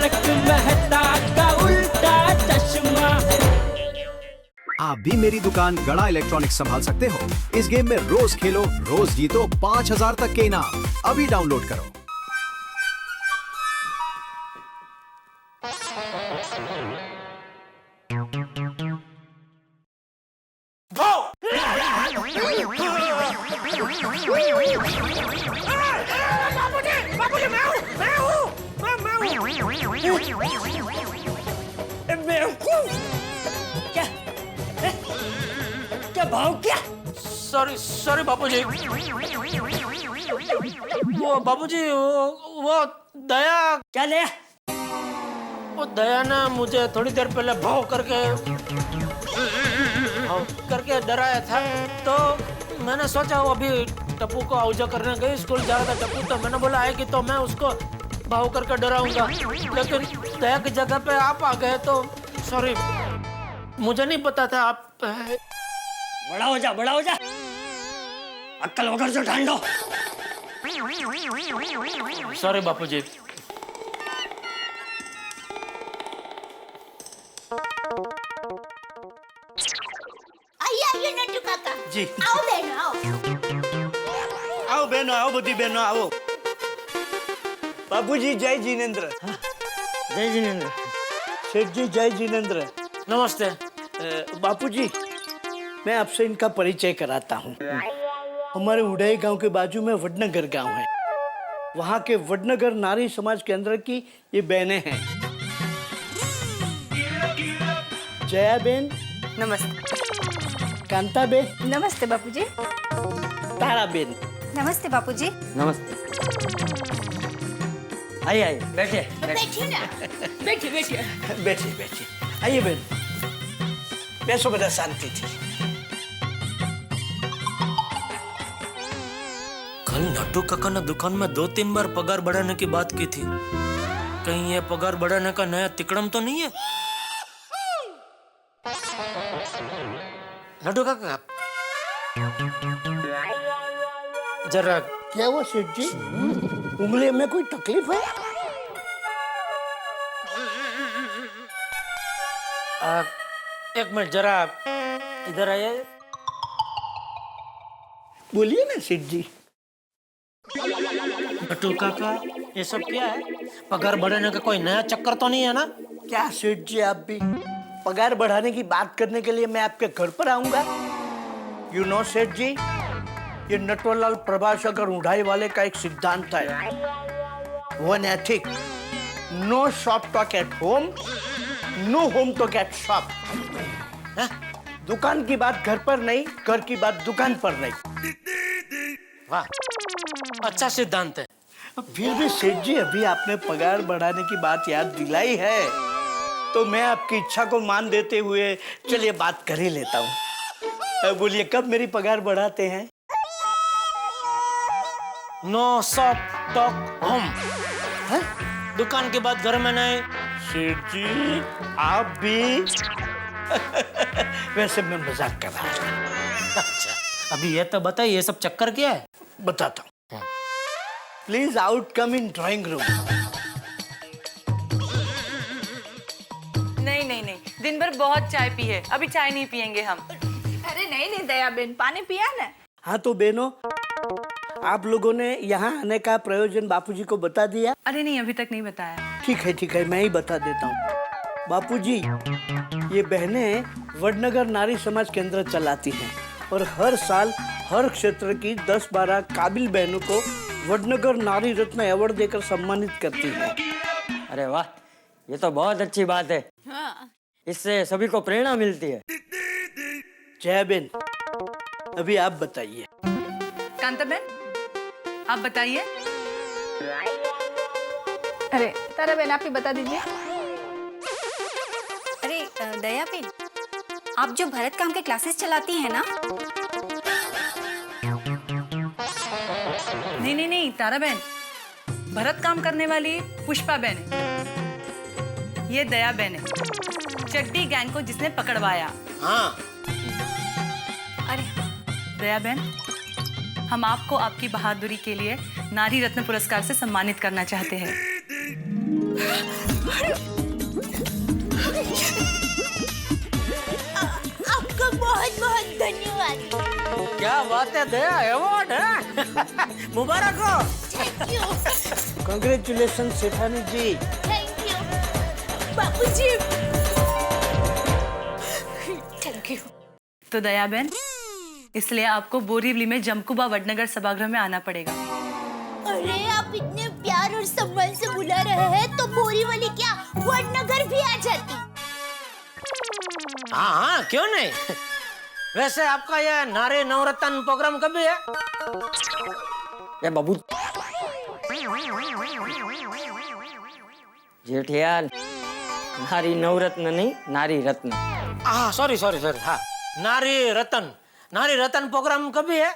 तारक मेहता का उल्टा चश्मा। आप भी मेरी दुकान गड़ा इलेक्ट्रॉनिक्स संभाल सकते हो। इस गेम में रोज खेलो, रोज जीतो 5000 तक के इनाम। अभी डाउनलोड करो। क्या भाव क्या? सॉरी बापूजी। वो बापूजी वो दया। क्या दया? वो दया ने मुझे थोड़ी देर पहले भाव करके डराया था, तो मैंने सोचा वो अभी टप्पू को आउजा करने गई, स्कूल जा रहा था टप्पू, तो मैंने बोला आएगी तो मैं उसको भाव करके डराऊंगा, लेकिन दया की जगह पे आप आ गए तो सॉरी, मुझे नहीं पता था आप। बड़ा हो जा, बड़ा हो जा, अक्कल वगैरह से ठांडो। सॉरी बापूजी। आइए नट्टू काका जी। आओ बहनों आओ। आओ बहनों, आओ बुद्धि बहनों, आओ। बाबूजी जय जिनेंद्र। जय जिनेंद्र। सेठ जी जय जिनेंद्र। नमस्ते। बापूजी मैं आपसे इनका परिचय कराता हूँ। हमारे उड़ाई गांव के बाजू में वडनगर गांव है। वहाँ के वडनगर नारी समाज केंद्र की ये बहनें हैं। जया बेन, नमस्ते। कांता बेन, नमस्ते बापूजी। तारा बेन। नमस्ते बापूजी। नमस्ते। आइए आइए, बैठिए। बैठिए ना। बैठिए बैठिए। बैठिए बैठिए, आइए बेन, बैसो, बड़ा शांति थी। कल नट्टू काका ने दुकान में 2-3 बार पगार बढ़ाने की बात की थी। कहीं ये पगार बढ़ाने का नया तिकड़म तो नहीं है? नट्टू काका जरा। क्या हुआ सेठ जी, उंगली में कोई तकलीफ है? एक मिनट जरा इधर आइए। बोलिए ना सेठ जी। नट्टू काका ये सब क्या है? पगार बढ़ाने का कोई नया चक्कर तो नहीं है ना? क्या सेठ जी, आप भी पगार बढ़ाने की बात करने के लिए मैं आपके घर पर आऊंगा? यू नो सेठ जी, ये नटवरलाल प्रभाशंकर उड़ाई वाले का एक सिद्धांत है, one ethic, no shop talk at home, no home talk at shop. दुकान की बात घर पर नहीं, घर की बात दुकान पर नहीं। वाह, अच्छा सिद्धांत है। फिर भी सेठ जी, अभी आपने पगार बढ़ाने की बात याद दिलाई है, तो मैं आपकी इच्छा को मान देते हुए चलिए बात कर ही लेता हूँ। बोलिए कब मेरी पगार बढ़ाते हैं? No shop talk home. दुकान के बाद घर में नहीं। सेठ जी आप भी वैसे मैं मजाक कर रहा था। अच्छा, अभी ये तो बताइए ये सब चक्कर क्या है? बताता हूँ। Please out come in drawing room. नहीं नहीं नहीं, दिन भर बहुत चाय पी है, अभी चाय नहीं पियेंगे हम। अरे नहीं नहीं दया बेन, पानी पिया ना। हाँ तो बहनों, आप लोगों ने यहाँ आने का प्रयोजन बापूजी को बता दिया? अरे नहीं, अभी तक नहीं बताया। ठीक है, मैं ही बता देता हूँ। बापूजी, ये बहनें वडनगर नारी समाज केंद्र चलाती हैं और हर साल हर क्षेत्र की 10-12 काबिल बहनों को वडनगर नारी रत्न अवार्ड देकर सम्मानित करती हैं। अरे वाह, ये तो बहुत अच्छी बात है। हाँ। इससे सभी को प्रेरणा मिलती है। जया बेन, अभी आप बताइए। कांता बेन, आप बताइए। अरे तारा बेन, आप ही बता दीजिए। अरे दया बेन, आप जो भरत काम के क्लासेस चलाती हैं ना? नहीं तारा बेन, भरत काम करने वाली पुष्पा बेन है, ये दया बेन है, चड्डी गैंग को जिसने पकड़वाया। हाँ। अरे दया बेन, हम आपको आपकी बहादुरी के लिए नारी रत्न पुरस्कार से सम्मानित करना चाहते हैं। बात है दया, अवार्ड है। मुबारक हो। थैंक यू कांग्रेचुलेशन सेठानी जी। थैंक यू बापूजी। Thank you. तो दया बहन, इसलिए आपको बोरीवली में जमकुबा वडनगर सभागृह में आना पड़ेगा। अरे आप इतने प्यार और सम्मान से बुला रहे हैं तो बोरीवली क्या वडनगर भी आ जाती। हाँ हाँ, क्यों नहीं। वैसे आपका ये नारी नवरत्न प्रोग्राम कभी है? ये बाबू जेठियाल, नारी नवरत्न नहीं, नारी रत्न। हाँ सॉरी सॉरी सॉरी, हाँ नारी रतन प्रोग्राम कभी है?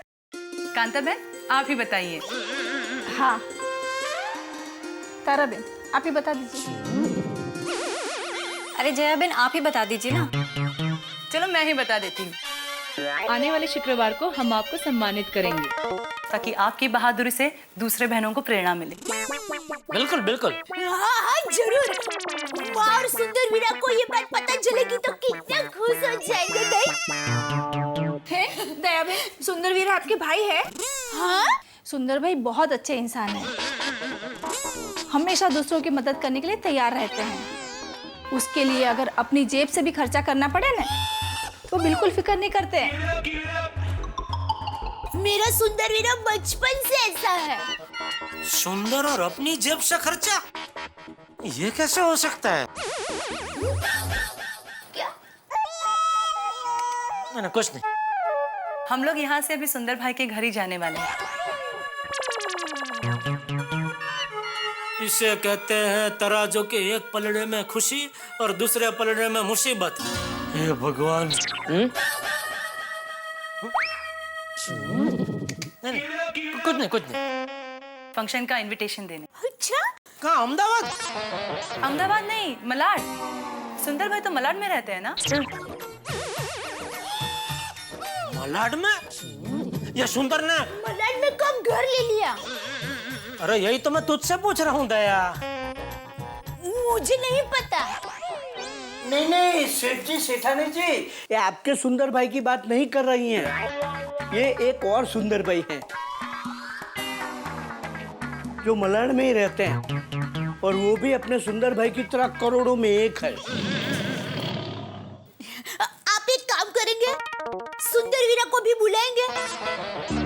कांता बहन, आप ही बताइए। हाँ तारा बेन, आप ही बता दीजिए। अरे जया बेन, आप ही बता दीजिए ना। चलो मैं ही बता देती हूँ। आने वाले शुक्रवार को हम आपको सम्मानित करेंगे ताकि आपकी बहादुरी से दूसरे बहनों को प्रेरणा मिले। बिल्कुल बिल्कुल। हाँ हाँ जरूर। माँ और सुंदर वीरा को ये बात पता चलेगी तो कितना खुश हो जाएंगे नहीं? है दया बेन, सुंदर वीर आपके भाई है? हाँ सुंदर भाई बहुत अच्छे इंसान हैं। हमेशा दूसरों की मदद करने के लिए तैयार रहते हैं। उसके लिए अगर अपनी जेब से भी खर्चा करना पड़े ना तो बिल्कुल फिक्र नहीं करते हैं। मेरा सुंदर वीरा बचपन से ऐसा है। सुंदर और अपनी जेब से खर्चा, ये कैसे हो सकता है? क्या? मैंने कुछ नहीं। हम लोग यहाँ से अभी सुंदर भाई के घर ही जाने वाले हैं। इसे कहते हैं तराजू के एक पलड़े में खुशी और दूसरे पलड़े में मुसीबत। हे भगवान। नहीं, कुछ नहीं। फंक्शन का इनविटेशन देने। अच्छा कहाँ? अहमदाबाद? अहमदाबाद नहीं, मलाड। सुंदर भाई तो मलाड में रहते हैं ना? मलाड में? ये सुंदर ने? मलाड में कब घर ले लिया? अरे यही तो मैं तुझसे पूछ रहा हूँ दया। मुझे नहीं पता। नहीं सेठ जी, सेठानी जी, ये आपके सुंदर भाई की बात नहीं कर रही हैं। ये एक और सुंदर भाई हैं जो मलाड में ही रहते हैं और वो भी अपने सुंदर भाई की तरह करोड़ों में एक है। आप एक काम करेंगे, सुंदर वीरा को भी बुलाएंगे।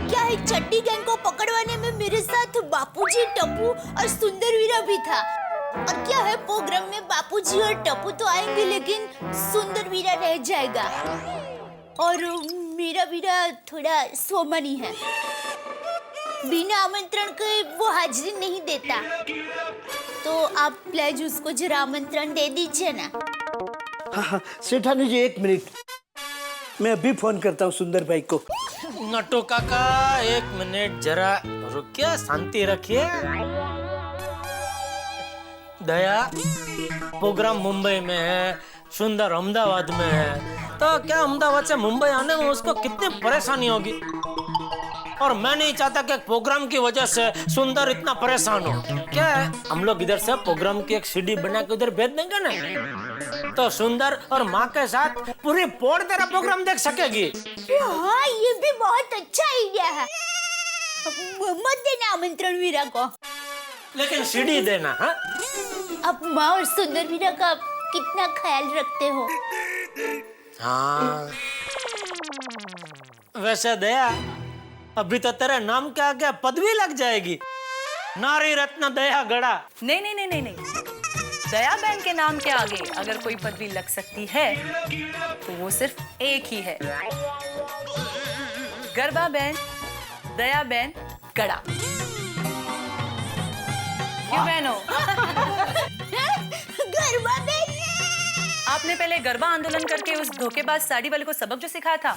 क्या है, चड्डी गैंग को पकड़वाने में मेरे साथ बापूजी, टप्पू और सुंदर वीरा भी था। और क्या है, प्रोग्राम में बापूजी और टप्पू तो आएंगे लेकिन सुंदर वीरा रह जाएगा। और मेरा वीरा थोड़ा सोमनी है, बिना आमंत्रण के वो हाजिरी नहीं देता। तो आप प्लीज उसको जरा आमंत्रण दे दीजिए ना। हाँ, सेठानी जी एक मिनट, मैं अभी फोन करता हूँ सुंदर भाई को। नटू काका एक मिनट जरा रुकिए, शांति रखिए। दया, प्रोग्राम मुंबई में है, सुंदर अहमदाबाद में है, तो क्या अहमदाबाद से मुंबई आने में उसको कितनी परेशानी होगी। और मैं नहीं चाहता कि प्रोग्राम की वजह से सुंदर इतना परेशान हो। क्या है, हम लोग इधर से प्रोग्राम की एक सीडी बना के उधर भेज देंगे ना, तो सुंदर और माँ के साथ पूरी पौड़ तेरा प्रोग्राम देख सकेगी। हाँ, ये भी बहुत अच्छा आइडिया है। मत देना आमंत्रण वीरा को, लेकिन सीडी देना। हाँ, आप माँ और सुंदर वीरा का कितना ख्याल रखते हो। हाँ वैसे दया, अभी तो तेरे नाम के आगे पदवी लग जाएगी, नारी रत्न दया गड़ा। नहीं। दया बहन के नाम के आगे अगर कोई पदवी लग सकती है तो वो सिर्फ एक ही है, गरबा बहन, दया बहन गड़ा। क्यों बहनों? गरबा बहन? आपने पहले गरबा आंदोलन करके उस धोखेबाज साड़ी वाले को सबक जो सिखाया था,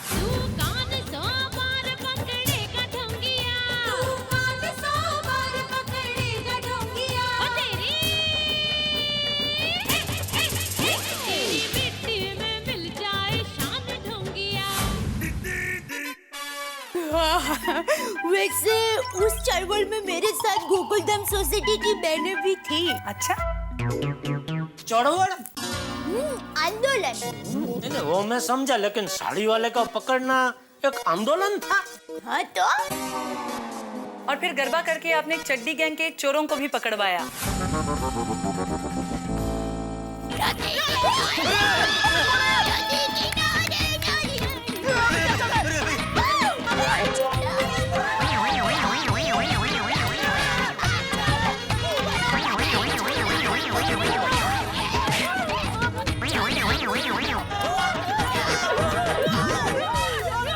वैसे उस चळवळ में मेरे साथ गोकुलधाम सोसाइटी की बहनें भी थी। अच्छा चढ़वड़ आंदोलन। नहीं, वो मैं समझा, लेकिन साड़ी वाले का पकड़ना एक आंदोलन था। हाँ तो और फिर गरबा करके आपने चड्डी गैंग के चोरों को भी पकड़वाया।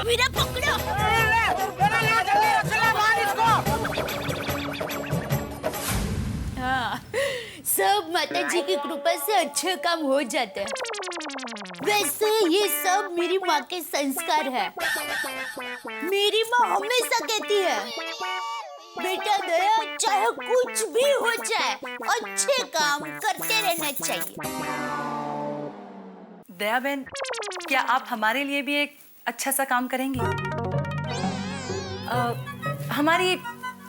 वीरा पकड़ो। हाँ, सब माता जी की कृपा से अच्छा काम हो जाता है। वैसे ये सब मेरी माँ के संस्कार है। मेरी माँ हमेशा कहती है, बेटा दया, चाहे कुछ भी हो जाए, अच्छे काम करते रहना चाहिए। दया बहन, क्या आप हमारे लिए भी एक अच्छा सा काम करेंगी? हमारी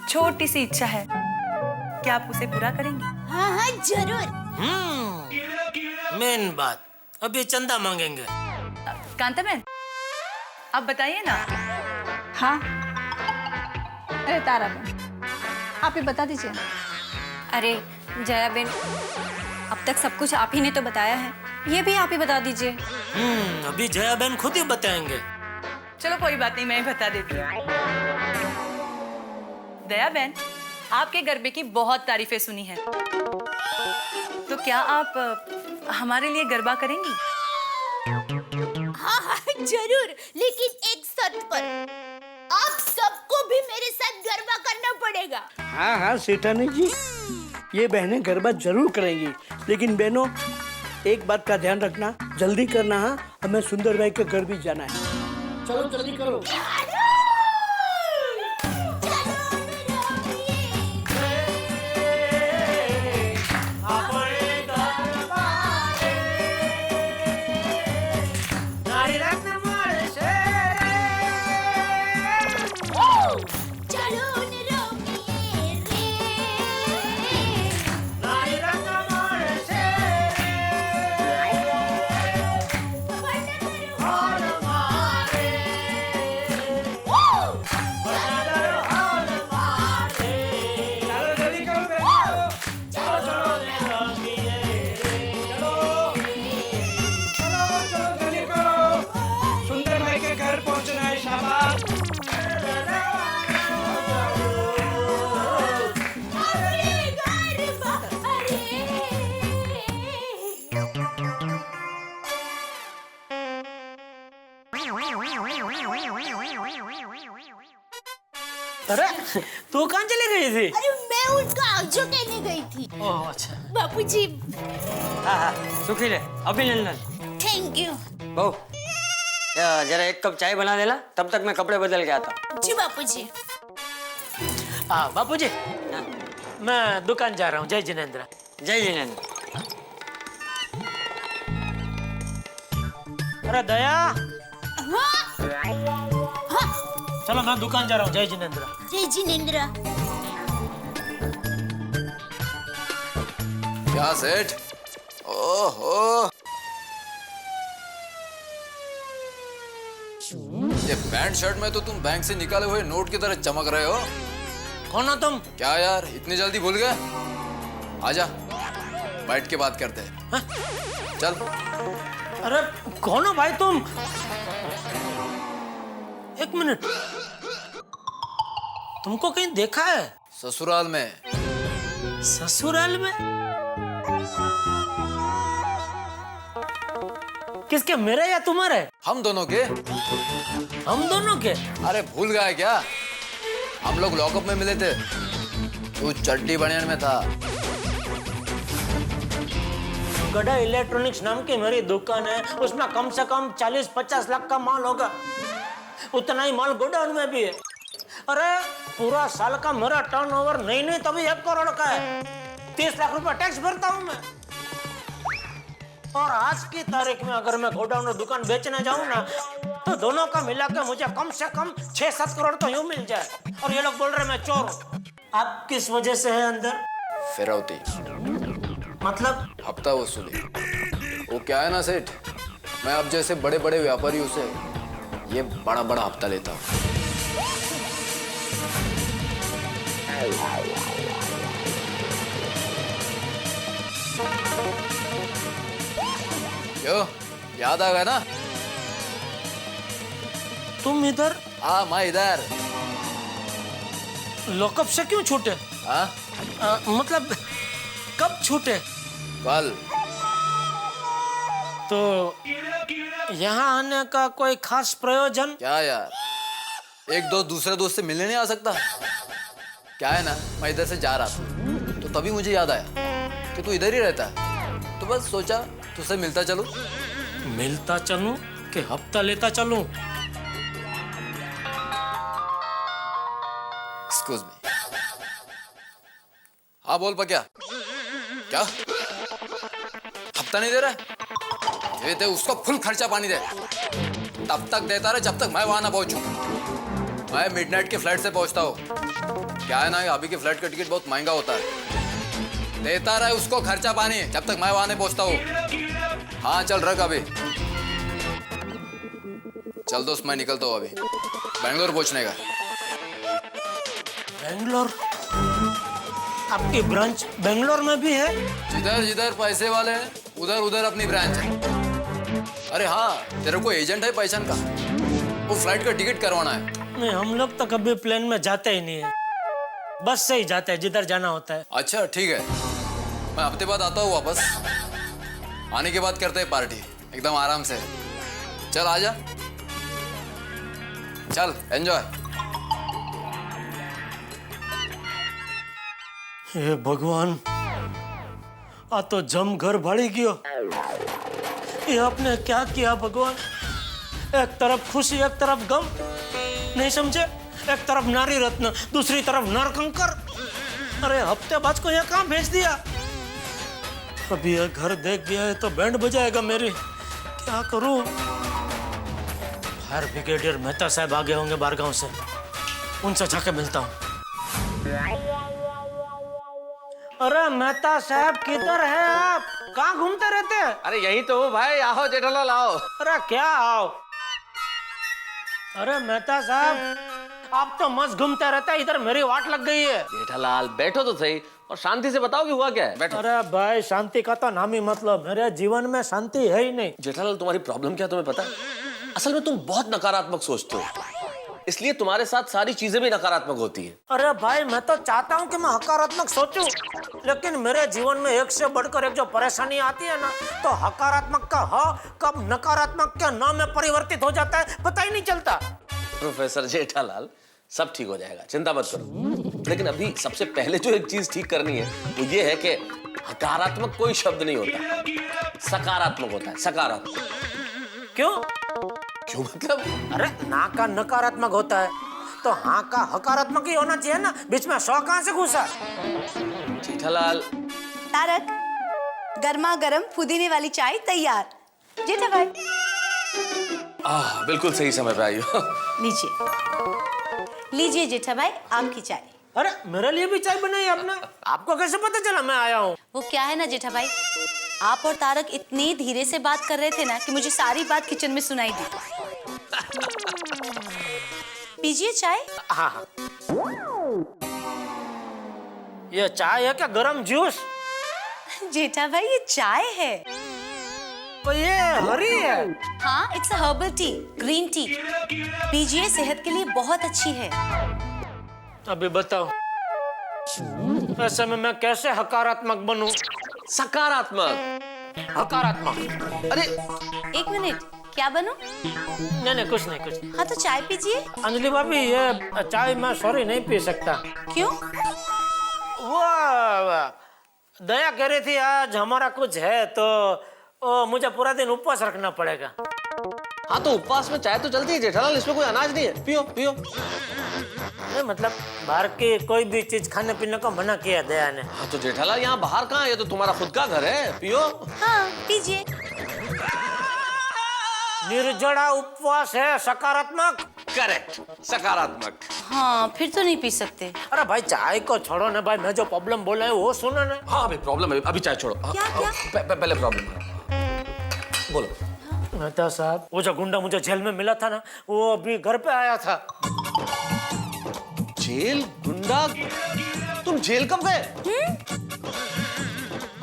छोटी सी इच्छा है, क्या आप उसे पूरा करेंगी? हाँ हाँ जरूर। मेन बात, अभी चंदा मांगेंगे। कांता बहन, आप बताइए ना। हाँ, अरे तारा बहन, आप ही बता दीजिए। अरे जया बेन, अब तक सब कुछ आप ही ने तो बताया है, ये भी आप ही बता दीजिए। अभी जया बहन खुद ही बताएंगे। चलो कोई बात नहीं, मैं ही बता देती हूँ। दया बहन, आपके गरबे की बहुत तारीफें सुनी है, तो क्या आप हमारे लिए गरबा करेंगी? हाँ हाँ जरूर, लेकिन एक शर्त पर। आप सबको भी मेरे साथ गरबा करना पड़ेगा। हाँ हाँ सेठानी जी, ये बहनें गरबा जरूर करेंगी, लेकिन बहनों एक बात का ध्यान रखना, जल्दी करना। हाँ, हमें सुंदर भाई के घर भी जाना है। चलो जल्दी करो। अरे तू कहाँ चली गई थी? अरे मैं उनका आजो कहने गई थी। ओह अच्छा। बापूजी। हाँ हाँ, सुखी ले, अभिनंदन। Thank you. बहू, जरा एक कप चाय बना देना, तब तक मैं कपड़े बदल के आता हूँ। जी बापूजी। बापूजी, मैं दुकान जा रहा हूँ। जय जिनेंद्र। जय जिनेंद्र। अरे दया, हाँ हाँ चलो मैं दुकान जा रहा हूँ। जय जिनेंद्र। जय जिनेंद्र। क्या सेठ? ओहो, ये पैंट शर्ट में तो तुम बैंक से निकाले हुए नोट की तरह चमक रहे हो। कौन हो तुम? क्या यार, इतनी जल्दी भूल गए? आजा, बैठ के बात करते हैं। चल। अरे कौन हो भाई तुम? एक मिनट, तुमको कहीं देखा है? ससुराल में। ससुराल में? किसके, मेरे या तुम्हारे? हम दोनों के। हम दोनों के? अरे भूल गया क्या? हम लोग लॉकअप में मिले थे, तू चड्डी बनियान में था। गड़ा इलेक्ट्रॉनिक्स नाम की मेरी दुकान है, उसमें कम से कम 40-50 लाख का माल होगा। उतना ही माल गोडाउन में भी है। अरे पूरा साल का मेरा टर्नओवर नहीं तभी 1 करोड़ का है। 30 लाख रुपए टैक्स भरता हूँ मैं। और आज की तारीख में अगर मैं गोडाउन और दुकान बेचने जाऊँ ना, तो दोनों का मिला के मुझे कम से कम 6-7 करोड़ तो यूं मिल जाए। और ये लोग बोल रहे मैं चोर हूँ। आप किस वजह से है अंदर? फिरौती मतलब? हफ्ता वसूली। वो क्या है ना सेठ, मैं अब जैसे बड़े बड़े व्यापारियों से ये बड़ा बड़ा हफ्ता लेता हूँ। क्यों, याद आ गया ना? तुम इधर? हाँ, मैं इधर। लॉकअप से क्यों छूटे? हाँ, मतलब कब छूटे? कल। तो यहाँ आने का कोई खास प्रयोजन? क्या यार, एक दोस्त दूसरे दोस्त से मिलने नहीं आ सकता? क्या है ना, मैं इधर से जा रहा था तो तभी मुझे याद आया कि तू इधर ही रहता है, तो बस सोचा तुझसे मिलता चलूं। मिलता चलूं कि हफ्ता लेता चलूं? Excuse me. हाँ बोल पक्या, क्या हफ्ता नहीं दे रहा है? ये दे उसको फुल खर्चा पानी दे, तब तक देता रहे जब तक मैं वहां ना पहुंचूं। मैं मिडनाइट की फ्लाइट से पहुंचता हूँ। क्या है ना, अभी की फ्लाइट का टिकट बहुत महंगा होता है। देता रहे उसको खर्चा पानी जब तक मैं वहां नहीं पहुंचता हूँ। हाँ चल रख अभी, चल दोस्त मैं निकलता हूँ अभी, बेंगलोर पहुंचने का। बेंगलोर? आपकी ब्रांच बेंगलोर में भी है? जिधर जिधर पैसे वाले हैं उधर उधर अपनी ब्रांच है। अरे हाँ, तेरे को एजेंट है पहचान का, वो फ्लाइट का टिकट करवाना है। नहीं, हम लोग तो कभी प्लेन में जाते ही नहीं है, बस से ही जाते हैं जिधर जाना होता है। अच्छा ठीक है, मैं हफ्ते बाद आता हूँ वापस। आने के बाद करते हैं पार्टी एकदम आराम से। चल आजा, चल एंजॉय। हे भगवान, आ तो जम घर भाड़ी गयो। ये आपने क्या किया भगवान? एक तरफ खुशी एक तरफ गम, नहीं समझे? एक तरफ नारी रत्न दूसरी तरफ नरकंकर। अरे हफ्ते बाद को यहाँ कहाँ भेज दिया? अभी ये घर देख गया है तो बैंड बजाएगा मेरी, क्या करूं? फायर ब्रिगेडियर मेहता साहब आगे होंगे बारगांव से, उनसे जाके मिलता हूँ। अरे मेहता साहब किधर है आप? कहाँ घूमते रहते हैं? अरे यही तो हूँ भाई, आओ जेठालाल आओ। अरे क्या आओ? अरे मेहता साहब, आप तो मस्त घूमते रहते हैं, इधर मेरी वाट लग गई है। जेठालाल बैठो तो सही और शांति से बताओ कि हुआ क्या है। बैठो। अरे भाई, शांति का तो नाम ही मतलब, मेरे जीवन में शांति है ही नहीं। जेठालाल तुम्हारी प्रॉब्लम क्या तुम्हें पता है? असल में तुम बहुत नकारात्मक सोचते हो, इसलिए तुम्हारे साथ सारी चीजें भी नकारात्मक होती है। अरे भाई, मैं तो चाहता हूँ कि मैं हकारात्मक सोचूं, लेकिन मेरे जीवन में एक से बढ़कर एक जो परेशानी आती है ना, तो हकारात्मक का ह कब नकारात्मक के न में परिवर्तित हो जाता है पता ही नहीं चलता। प्रोफेसर जेठालाल, सब ठीक हो जाएगा, चिंता मत करो। लेकिन अभी सबसे पहले जो एक चीज ठीक करनी है वो ये है कि हकारात्मक कोई शब्द नहीं होता, सकारात्मक होता है। सकारात्मक क्यों? क्यों मतलब? अरे ना का नकारात्मक होता है तो हाँ का हकारात्मक ही होना चाहिए ना, बीच में सौ कहाँ से घुसा? जेठालाल। तारक, गर्मा गर्म पुदीने वाली चाय तैयार। जेठा भाई बिल्कुल सही समय पे आई हो। लीजिए लीजिए जेठा भाई, आपकी चाय। अरे मेरे लिए भी चाय बनाई आपने? आपको कैसे पता चला मैं आया हूँ? वो क्या है ना जेठा भाई, आप और तारक इतनी धीरे से बात कर रहे थे ना कि मुझे सारी बात किचन में सुनाई दी। पीजिए चाय। हाँ हाँ। ये चाय है क्या गरम जूस? जेठा भाई ये चाय है। तो ये हरी है? हाँ, it's a herbal tea, green tea. पीजिए, सेहत के लिए बहुत अच्छी है। अभी बताओ, ऐसे में मैं कैसे हकारात्मक बनूं? सकारात्मक। हकारात्मक? अरे एक मिनट, क्या बनूं? नहीं कुछ नहीं। हाँ तो चाय पीजिए। अंजलि भाभी, ये चाय मैं सॉरी नहीं पी सकता। क्यों? वो दया कह रही थी आज हमारा कुछ है तो मुझे पूरा दिन उपवास रखना पड़ेगा। हाँ तो उपवास में चाय तो चलती है जेठालाल, इसमें कोई अनाज नहीं है, पियो पियो। नहीं मतलब बाहर की कोई भी चीज खाने पीने को मना किया दया ने। हाँ तो जेठालाल यहाँ बाहर कहाँ है, ये तो तुम्हारा खुद का घर है, पियो। हाँ पीजिए। निर्जला उपवास है, सकारात्मक। करेक्ट, सकारात्मक। हाँ फिर तो नहीं पी सकते। अरे भाई चाय को छोड़ो ना भाई, मैं जो प्रॉब्लम बोला है वो सुनो ना। हाँ अभी प्रॉब्लम है, अभी चाय छोड़ो। क्या? पहले प्रॉब्लम है, बोलो। मेहता साहब, वो जो गुंडा मुझे जेल में मिला था ना, वो अभी घर पे आया था। जेल गुंडा? तुम जेल कब गए?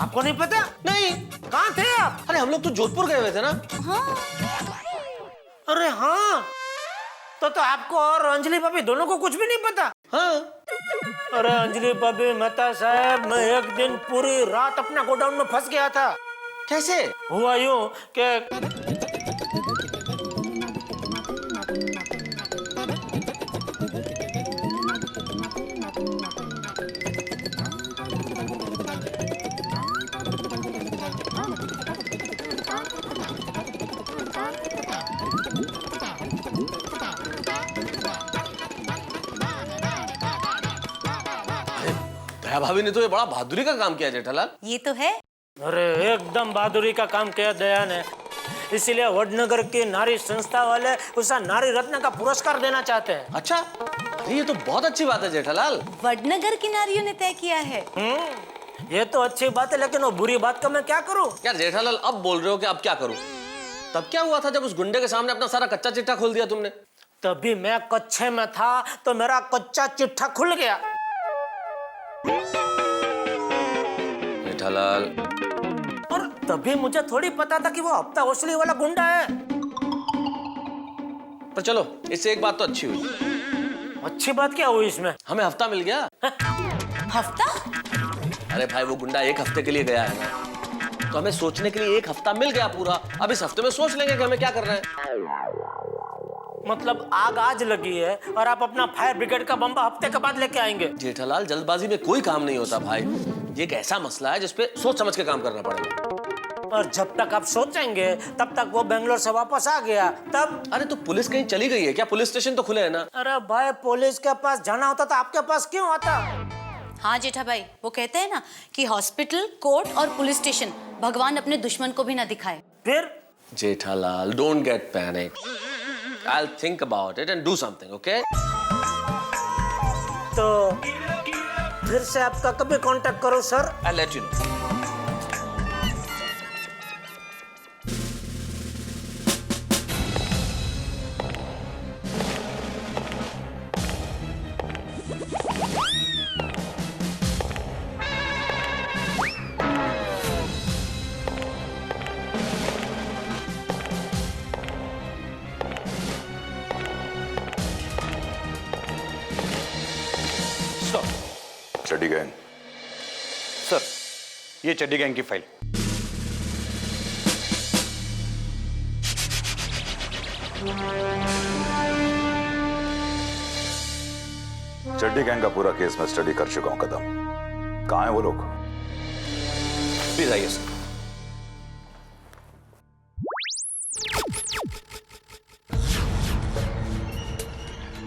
आपको नहीं पता? नहीं। कहाँ थे आप? अरे हम लोग तो जोधपुर गए हुए थे ना। अरे हाँ, तो आपको और अंजलि भाभी दोनों को कुछ भी नहीं पता? हाँ। अरे अंजलि भाभी, मेहता साहब, मैं एक दिन पूरी रात अपना गोडाउन में फंस गया था। कैसे? हुआ यूं कि दया भाभी ने तो ये बड़ा बहादुरी का काम किया जेठालाल। ये तो है। अरे एकदम बहादुरी का काम किया दया ने, इसीलिए वडनगर की नारी संस्था वाले उसे नारी रत्न का पुरस्कार देना चाहते हैं। अच्छा, अरे ये तो बहुत अच्छी बात है जेठालाल। वडनगर की नारियों ने तय किया है। ये तो अच्छी बात है, लेकिन वो बुरी बात का मैं क्या करूं? यार जेठालाल, अब बोल रहे हो कि अब क्या करूं? तब क्या हुआ था जब उस गुंडे के सामने अपना सारा कच्चा चिट्ठा खोल दिया तुमने? तभी मैं कच्चे में था तो मेरा कच्चा चिट्ठा खुल गया। जेठालाल, और तभी मुझे थोड़ी पता था कि वो हफ्ता वसूली वाला गुंडा है। पर चलो, इससे एक बात तो अच्छी हुई। अच्छी बात क्या हुई इसमें? हमें हफ्ता मिल गया। हफ्ता? अरे भाई, वो गुंडा एक हफ्ते के लिए गया है ना, तो हमें सोचने के लिए एक हफ्ता मिल गया पूरा। अब इस हफ्ते में सोच लेंगे कि हमें क्या करना है। मतलब आग आज लगी है और आप अपना फायर ब्रिगेड का बम्बा हफ्ते के बाद लेके आएंगे? जेठालाल, जल्दबाजी में कोई काम नहीं होता भाई। ये एक ऐसा मसला है जिसपे सोच समझ के काम करना पड़ेगा। और जब तक आप सोचेंगे तब तक वो बेंगलोर से वापस आ गया, तब? अरे तो पुलिस कहीं चली गई है क्या? पुलिस स्टेशन तो खुले हैं ना। अरे भाई, पुलिस के पास जाना होता तो आपके पास क्यों आता? हाँ जेठा भाई, वो कहते हैं ना कि हॉस्पिटल, कोर्ट और पुलिस स्टेशन भगवान अपने दुश्मन को भी ना दिखाए। फिर? Jethalal, don't get panic. I'll think about it and do something, okay? तो फिर से आपका कभी कांटेक्ट करो sir? I'll let you know. चड्डी गैंग। सर, ये चड्डी गैंग की फाइल। चड्डी गैंग का पूरा केस मैं स्टडी कर चुका हूं कदम। कहां हैं वो लोग? प्लीज आइए सर।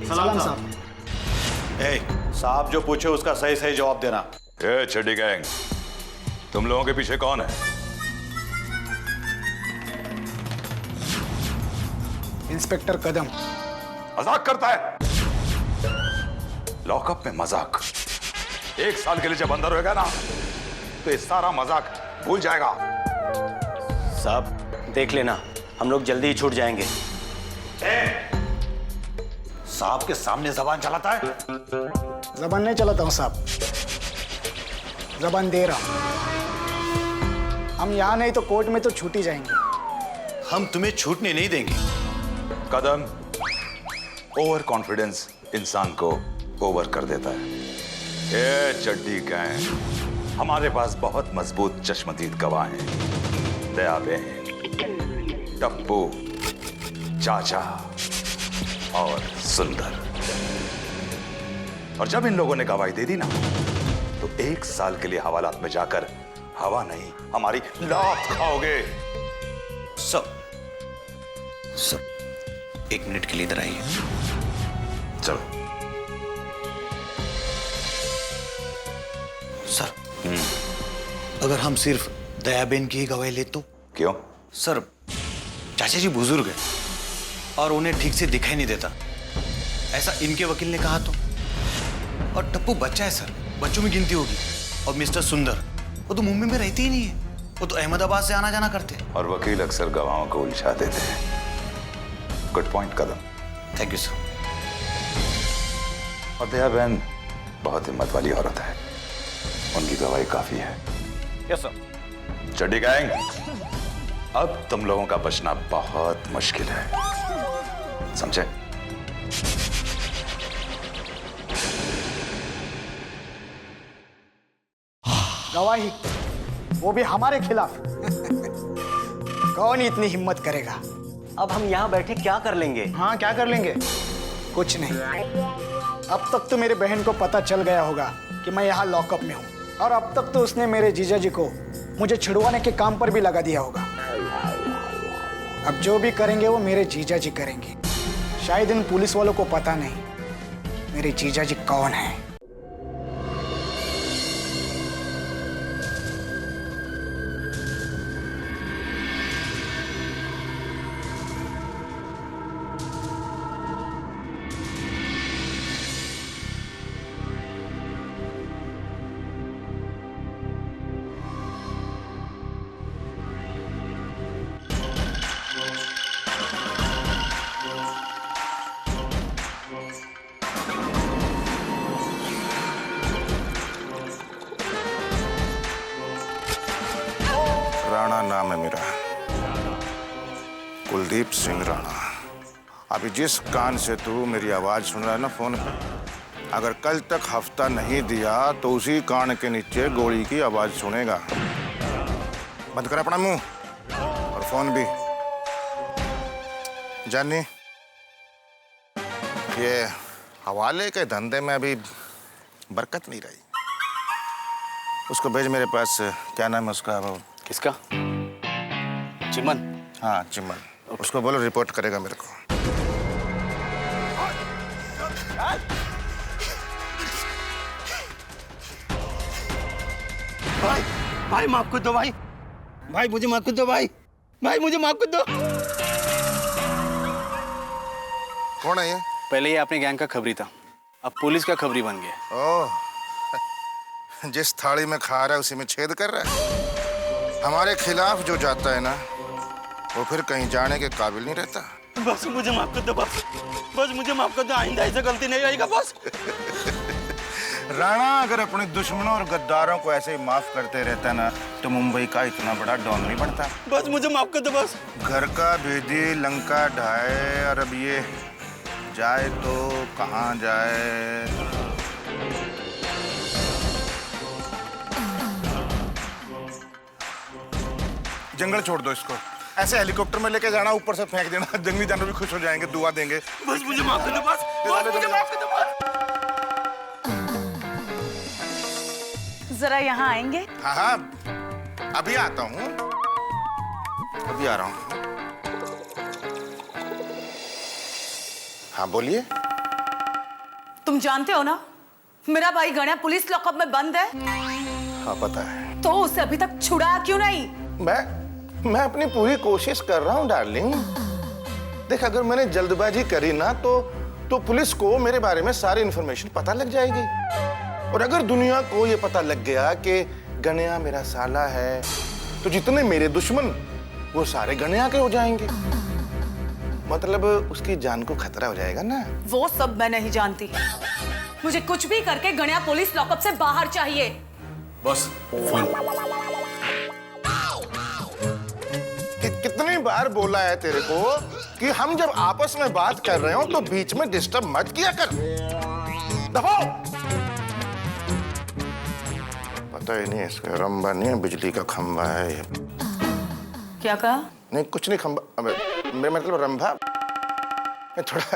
सलाम साहब। साहब जो पूछे उसका सही सही जवाब देना। ए चड्डी गैंग, तुम लोगों के पीछे कौन है? इंस्पेक्टर कदम। मजाक करता है? लॉकअप में मजाक? 1 साल के लिए जब अंदर होगा ना, तो ये सारा मजाक भूल जाएगा। साहब देख लेना, हम लोग जल्दी ही छूट जाएंगे। साहब के सामने जबान चलाता है? जबान नहीं चलाता हूँ साहब, जबान दे रहा हूँ। हम यहाँ नहीं तो कोर्ट में तो छूट ही जाएंगे। हम तुम्हें छूटने नहीं देंगे। कदम, ओवर कॉन्फिडेंस इंसान को ओवर कर देता है। ए चड्डी गैंग, हमारे पास बहुत मजबूत चश्मदीद गवाह हैं। दया बहन, टप्पू, चाचा और सुंदर। और जब इन लोगों ने गवाही दे दी ना, तो 1 साल के लिए हवालात में जाकर हवा नहीं, हमारी लात खाओगे। सब 1 मिनट के लिए इधर आइए। चलो सर, अगर हम सिर्फ दयाबेन की ही गवाही ले तो? क्यों? सर, चाचा जी बुजुर्ग हैं और उन्हें ठीक से दिखाई नहीं देता, ऐसा इनके वकील ने कहा तो। और टप्पू बच्चा है सर, बच्चों में गिनती होगी। और मिस्टर सुंदर, वो तो मुंबई में रहते ही नहीं है, वो तो अहमदाबाद से आना जाना करते। और वकील अक्सर गवाहों को उलझा देते हैं। Good point Kadam. Thank you sir. और दया बहन बहुत हिम्मत वाली औरत है, उनकी गवाही काफी है। Yes sir. चड्डी गैंग, अब तुम लोगों का बचना बहुत मुश्किल है, समझे? गवाही, वो भी हमारे खिलाफ। कौन इतनी हिम्मत करेगा? अब हम यहाँ बैठे क्या कर लेंगे? हाँ, क्या कर लेंगे? कुछ नहीं। अब तक तो मेरे बहन को पता चल गया होगा कि मैं यहाँ लॉकअप में हूँ, और अब तक तो उसने मेरे जीजा जी को मुझे छुड़वाने के काम पर भी लगा दिया होगा। अब जो भी करेंगे वो मेरे जीजा जी करेंगे। शायद इन पुलिस वालों को पता नहीं मेरे जीजा जी कौन है। राणा नाम है मेरा, कुलदीप सिंह राणा। अभी जिस कान से तू मेरी आवाज सुन रहा है ना फोन पे, अगर कल तक हफ्ता नहीं दिया तो उसी कान के नीचे गोली की आवाज सुनेगा। बंद कर अपना मुंह और फोन भी। जानी, ये हवाले के धंधे में अभी बरकत नहीं रही। उसको भेज मेरे पास। क्या नाम है उसका? वो किसका? चिमन। हाँ, चिमन। उसको बोलो रिपोर्ट करेगा मेरे को। भाई, भाई माफ कर दो भाई। भाई मुझे माफ कर दो भाई। भाई मुझे माफ कर दो। कौन है ये? पहले ये अपने गैंग का खबरी था, अब पुलिस का खबरी बन गया। ओह, जिस थाली में खा रहा है उसी में छेद कर रहा है। हमारे खिलाफ जो जाता है ना, वो फिर कहीं जाने के काबिल नहीं रहता। बस मुझे माफ कर दो बस। बस मुझे माफ कर दो, आइंदा ऐसा गलती नहीं आएगा बस। राणा अगर अपने दुश्मनों और गद्दारों को ऐसे ही माफ करते रहता ना, तो मुंबई का इतना बड़ा डॉन नहीं बनता। बस मुझे माफ कर दो बस। घर का भेदी लंका ढाए, और अब ये जाए तो कहाँ जाए? जंगल छोड़ दो इसको। ऐसे हेलीकॉप्टर में लेके जाना, ऊपर से फेंक देना, जंगली जानवर भी खुश हो जाएंगे, दुआ देंगे। बस मुझे माफ कर दो बस। बस मुझे माफ कर दो बस। जरा यहाँ आएंगे? हाँ हाँ, अभी आता हूँ, अभी आ रहा हूँ। हाँ बोलिए। तुम जानते हो ना, मेरा भाई गणा पुलिस लॉकअप में बंद है। हाँ पता है। तो उसे अभी तक छुड़ाया क्यों नहीं? मैं अपनी पूरी कोशिश कर रहा हूँ डार्लिंग। देख, अगर मैंने जल्दबाजी करी ना तो पुलिस को मेरे बारे में सारी इंफॉर्मेशन पता लग जाएगी। और अगर दुनिया को ये पता लग गया कि गणया मेरा साला है, तो जितने मेरे दुश्मन वो सारे गणया के हो जाएंगे। मतलब उसकी जान को खतरा हो जाएगा ना। वो सब मैं नहीं जानती। मुझे कुछ भी करके गणया पुलिस लॉकअप से बाहर चाहिए। बस फोन। कितनी बार बोला है तेरे को कि हम जब आपस में बात कर रहे हो तो बीच में डिस्टर्ब मत किया कर। दबाओ। पता ही नहीं, इसका रंबा नहीं है, बिजली का खंबा है ये। क्या कहा? नहीं कुछ नहीं, खंबा। मेरा मतलब रंभा।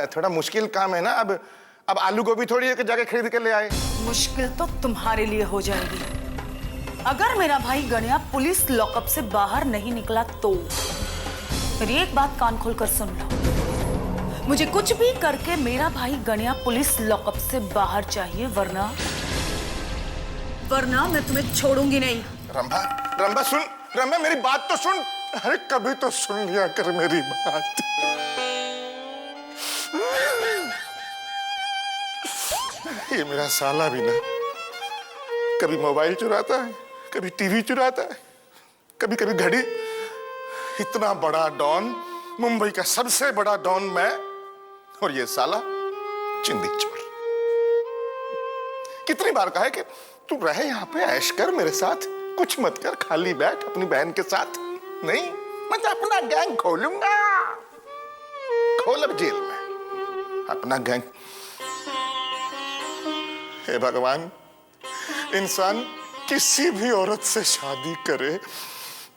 थोड़ा मुश्किल काम है ना। अब आलू गोभी थोड़ी है कि जाके खरीद के ले आए। मुश्किल तो तुम्हारे लिए हो जाएगी अगर मेरा भाई गणया पुलिस लॉकअप से बाहर नहीं निकला तो। मेरी एक बात कान खोलकर सुन लो, मुझे कुछ भी करके मेरा भाई गणया पुलिस लॉकअप से बाहर चाहिए, वरना मैं तुम्हें छोड़ूंगी नहीं। रंभा सुन, रंभा मेरी बात तो सुन। अरे कभी तो सुन लिया कर मेरी बात। ये मेरा साला भी ना, कभी मोबाइल चुराता है, कभी टीवी चुराता है, कभी कभी घड़ी, इतना बड़ा डॉन, मुंबई का सबसे बड़ा डॉन मैं, और ये साला चिंदी चोर। कितनी बार कहा है कि तू रहे यहाँ पे, ऐश कर मेरे साथ, कुछ मत कर, खाली बैठ अपनी बहन के साथ। नहीं, मैं तो अपना गैंग खोलूंगा, खोल अब जेल में अपना गैंग। हे भगवान, इंसान किसी भी औरत से शादी करे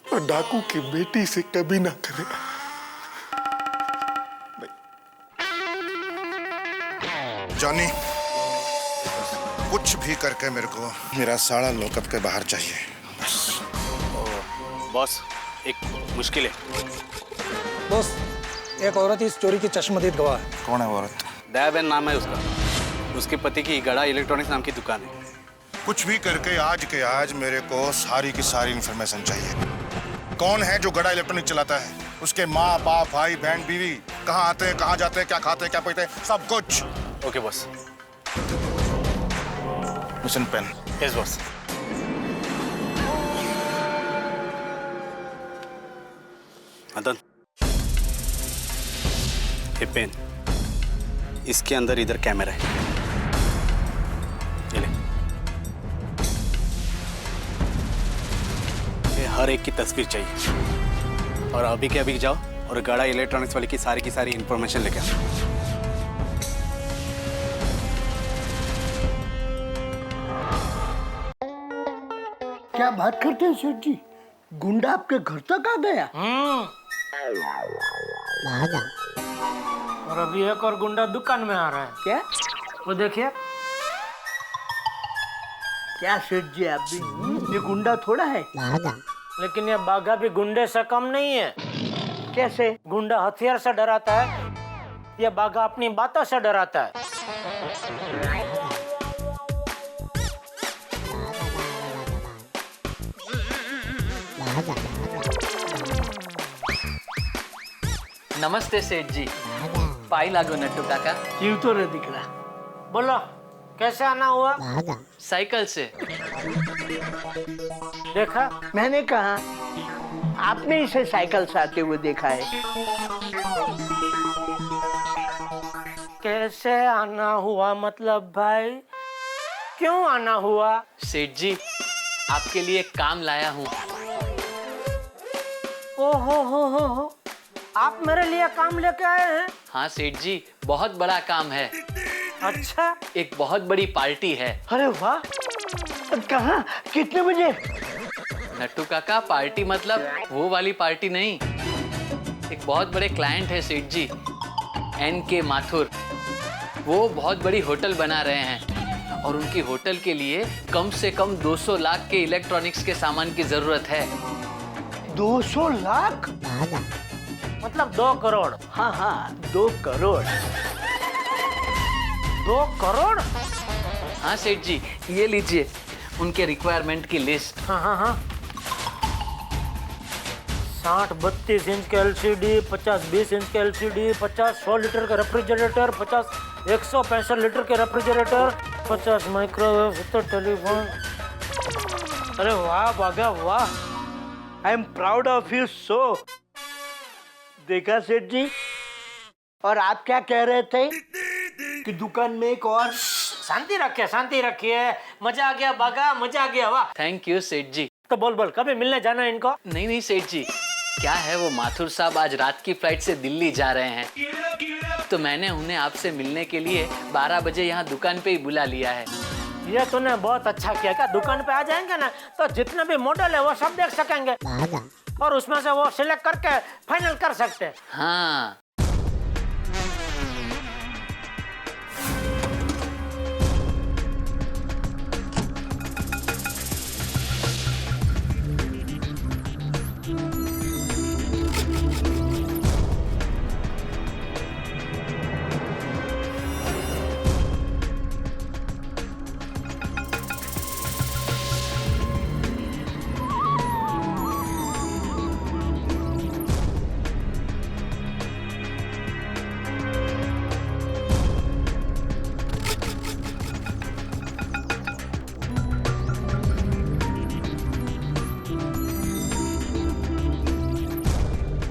तो डाकू की बेटी से कभी ना करे। जॉनी, कुछ भी करके मेरे को मेरा साड़ा लॉकअप के बाहर चाहिए बस। बॉस, एक मुश्किल है। बॉस, एक औरत इस चोरी की चश्मदीद गवाह है। कौन है वो औरत? दयाबेन नाम है उसका। उसके पति की गड़ा इलेक्ट्रॉनिक्स नाम की दुकान है। कुछ भी करके आज के आज मेरे को सारी की सारी इंफॉर्मेशन चाहिए। कौन है जो गड़ा इलेक्ट्रॉनिक चलाता है, उसके माँ बाप भाई बहन बीवी, कहाँ आते हैं, कहाँ जाते हैं, क्या खाते हैं, क्या पीते हैं, सब कुछ। Okay boss. Mission pen. Yes boss. Madan, ये पेन, इसके अंदर इधर कैमरा है, ये ले। ये हर एक की तस्वीर चाहिए और अभी के अभी जाओ और गड़ा इलेक्ट्रॉनिक्स वाले की सारी इंफॉर्मेशन लेके आओ। क्या बात करते हैं सेठ जी, गुंडा आपके घर तक आ गया? और अभी एक और गुंडा दुकान में आ रहा है। क्या? वो देखिए। क्या सेठ जी, आप भी ये गुंडा थोड़ा है। लेकिन ये बाघा भी गुंडे से कम नहीं है। कैसे? गुंडा हथियार से डराता है, ये बाघा अपनी बातों से डराता है। नमस्ते सेठ जी। पाई लागो नट्टू काका। जीव तो नहीं दिख रहा। बोलो, कैसे आना हुआ? साइकिल से। देखा? मैंने कहा आपने इसे साइकिल से आते हुए देखा है। कैसे आना हुआ मतलब भाई? क्यों आना हुआ? सेठ जी, आपके लिए काम लाया हूँ। ओहो हो, आप मेरे लिए काम लेके आए हैं? हाँ सेठ जी, बहुत बड़ा काम है। अच्छा? एक बहुत बड़ी पार्टी है। अरे वाह, कहाँ, कितने बजे? नट्टू काका, पार्टी मतलब वो वाली पार्टी नहीं। एक बहुत बड़े क्लाइंट है सेठ जी, NK माथुर। वो बहुत बड़ी होटल बना रहे हैं और उनकी होटल के लिए कम से कम 200 लाख के इलेक्ट्रॉनिक्स के सामान की जरूरत है। 200 लाख? मतलब 2 करोड़। हाँ, 2 करोड़। 2 करोड़? हाँ सेठ जी, ये लीजिए उनके रिक्वायरमेंट की लिस्ट। हाँ। 60-32 इंच के LCD, 50-20 इंच के LCD, 50-100 लीटर का रेफ्रिजरेटर, 50-165 लीटर के रेफ्रिजरेटर, 50 माइक्रोवेव, 70 टेलीफोन। अरे वाह बागा वाह, I am proud of you so. देखा सेठ जी, और आप क्या कह रहे थे कि दुकान में एक और? शांति रखिए। मजा आ गया बागा, मजा आ गया। वाह, थैंक यू सेठ जी। तो बोल, कभी मिलने जाना है इनको? नहीं सेठ जी, क्या है वो माथुर साहब आज रात की फ्लाइट से दिल्ली जा रहे हैं, तो मैंने उन्हें आपसे मिलने के लिए 12 बजे यहाँ दुकान पे ही बुला लिया है। ये तूने बहुत अच्छा किया। क्या दुकान पे आ जाएंगे ना तो जितने भी मॉडल है वो सब देख सकेंगे और उसमें से वो सिलेक्ट करके फाइनल कर सकते हैं। हाँ।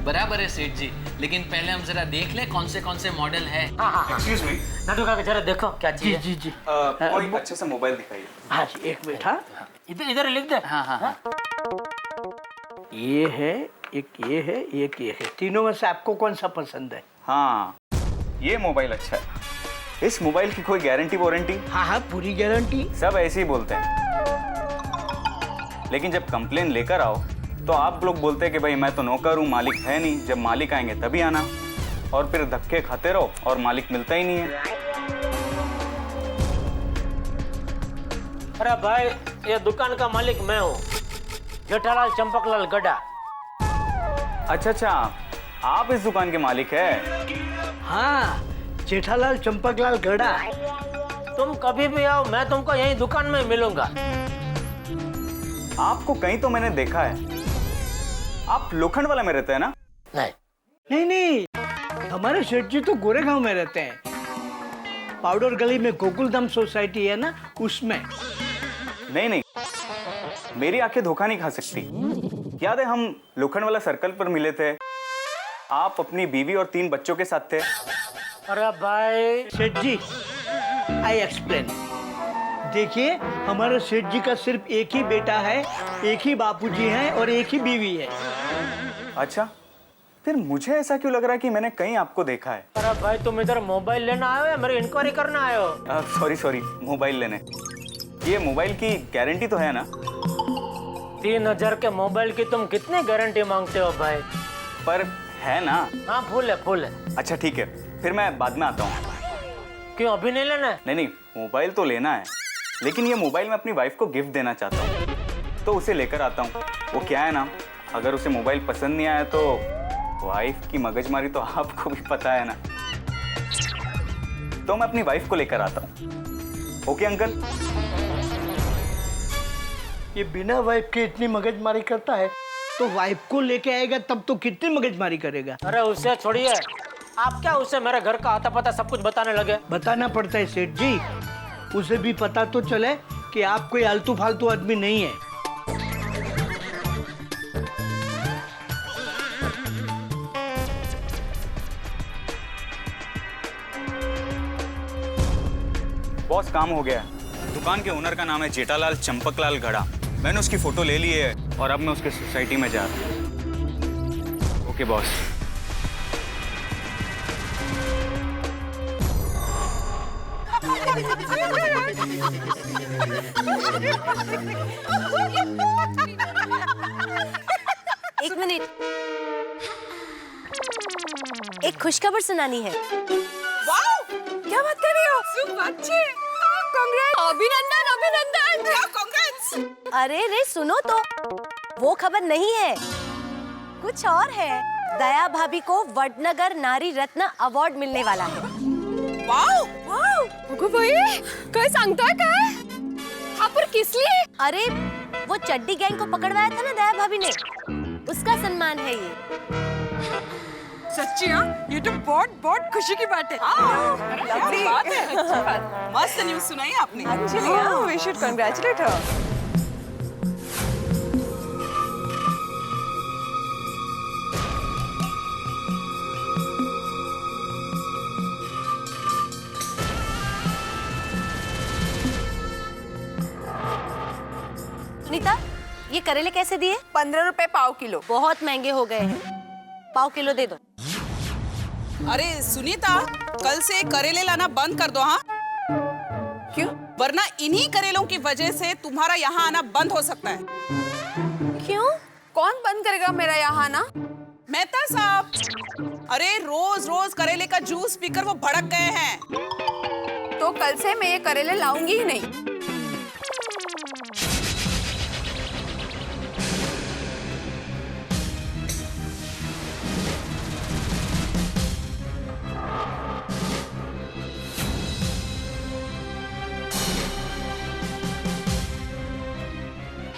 बराबर है सेठ जी, लेकिन पहले हम जरा देख ले कौन से मॉडल है। एक्सक्यूज मी, नटू काका जरा देखो क्या चाहिए। जी जी कोई अच्छे से मोबाइल दिखाइए। हाँ जी, एक मिनट। हाँ, इधर लिख दे। हाँ। ये है, एक ये है, एक ये है। तीनों में से आपको कौन सा पसंद है? हाँ, ये मोबाइल अच्छा है। इस मोबाइल की कोई गारंटी वारंटी? हाँ, पूरी गारंटी। सब ऐसे ही बोलते हैं, लेकिन जब कंप्लेन लेकर आओ तो आप लोग बोलते हैं कि भाई मैं तो नौकर हूँ, मालिक है नहीं, जब मालिक आएंगे तभी आना, और फिर धक्के खाते रहो और मालिक मिलता ही नहीं है। अरे भाई, ये दुकान का मालिक मैं हूँ, जेठालाल चंपकलाल गड़ा। अच्छा, आप इस दुकान के मालिक है? हाँ, जेठालाल चंपकलाल गड़ा। तुम कभी भी आओ, मैं तुमको यही दुकान में मिलूंगा। आपको कहीं तो मैंने देखा है। आप लोखंड वाला में रहते हैं ना? नहीं, हमारे सेठ जी तो गोरेगांव में रहते हैं, पाउडर गली में गोकुलधाम सोसाइटी है ना, उसमें। नहीं, मेरी आंखें धोखा नहीं खा सकती। याद है हम लोखंड वाला सर्कल पर मिले थे, आप अपनी बीवी और 3 बच्चों के साथ थे। अरे भाई सेठ जी, आई एक्सप्लेन। देखिए, हमारे सेठ जी का सिर्फ एक ही बेटा है, एक ही बापूजी हैं और एक ही बीवी है। अच्छा, फिर मुझे ऐसा क्यों लग रहा है कि मैंने कहीं आपको देखा है? अरे भाई, तुम इधर मोबाइल लेना आए हो या मेरी इंक्वायरी करना आए हो? सॉरी, मोबाइल लेने। ये मोबाइल की गारंटी तो है ना? 3000 के मोबाइल की तुम कितनी गारंटी मांगते हो भाई? पर है ना? हाँ, फुल है। अच्छा ठीक है, फिर मैं बाद में आता हूँ। क्यों, अभी नहीं लेना है? नहीं, मोबाइल तो लेना है, लेकिन ये मोबाइल मैं अपनी वाइफ को गिफ्ट देना चाहता हूँ, तो उसे लेकर आता हूँ। वो क्या है ना, अगर उसे मोबाइल पसंद नहीं आया तो वाइफ की मगजमारी तो आपको भी पता है ना, तो मैं अपनी वाइफ को लेकर आता हूँ। Okay uncle? ये बिना वाइफ के इतनी मगजमारी करता है, तो वाइफ को लेके आएगा तब तो कितनी मगजमारी करेगा। अरे उसे छोड़िए, आप क्या उसे मेरे घर का आता पता सब कुछ बताने लगे? बताना पड़ता है सेठ जी, उसे भी पता तो चले कि आप कोई आलतू फालतू आदमी नहीं है। बॉस, काम हो गया। दुकान के ओनर का नाम है जेठालाल चंपकलाल गड़ा। मैंने उसकी फोटो ले ली है और अब मैं उसके सोसाइटी में जा रहा हूँ। Okay boss. एक मिनट, एक खुशखबर सुनानी है। वाओ, क्या बात कर रही हो? अभिनंदन, कांग्रेट्स। अरे रे, सुनो तो, वो खबर नहीं है, कुछ और है। दया भाभी को वडनगर नारी रत्न अवार्ड मिलने वाला है। वाओ, अगो भाई, काय सांगताय काय? हाँ, पर किस लिए? अरे, वो चड्डी गैंग को पकड़वाया था ना दया भाभी ने, उसका सम्मान है ये। सच्ची? हाँ, ये तो बहुत खुशी की बात है। अच्छी बात है। मस्त न्यूज़ सुनाई आपने। Actually, we should congratulate her. Sunita, ये करेले कैसे दिए? 15 रुपए पाव किलो। बहुत महंगे हो गए हैं, पाव किलो दे दो। अरे सुनीता, कल से करेले लाना बंद कर दो। हाँ, क्यों? वरना इन्हीं करेलों की वजह से तुम्हारा यहाँ आना बंद हो सकता है। क्यों? कौन बंद करेगा मेरा यहाँ आना? मेहता साहब, अरे रोज रोज करेले का जूस पीकर वो भड़क गए हैं। तो कल से मैं ये करेले लाऊंगी ही नहीं।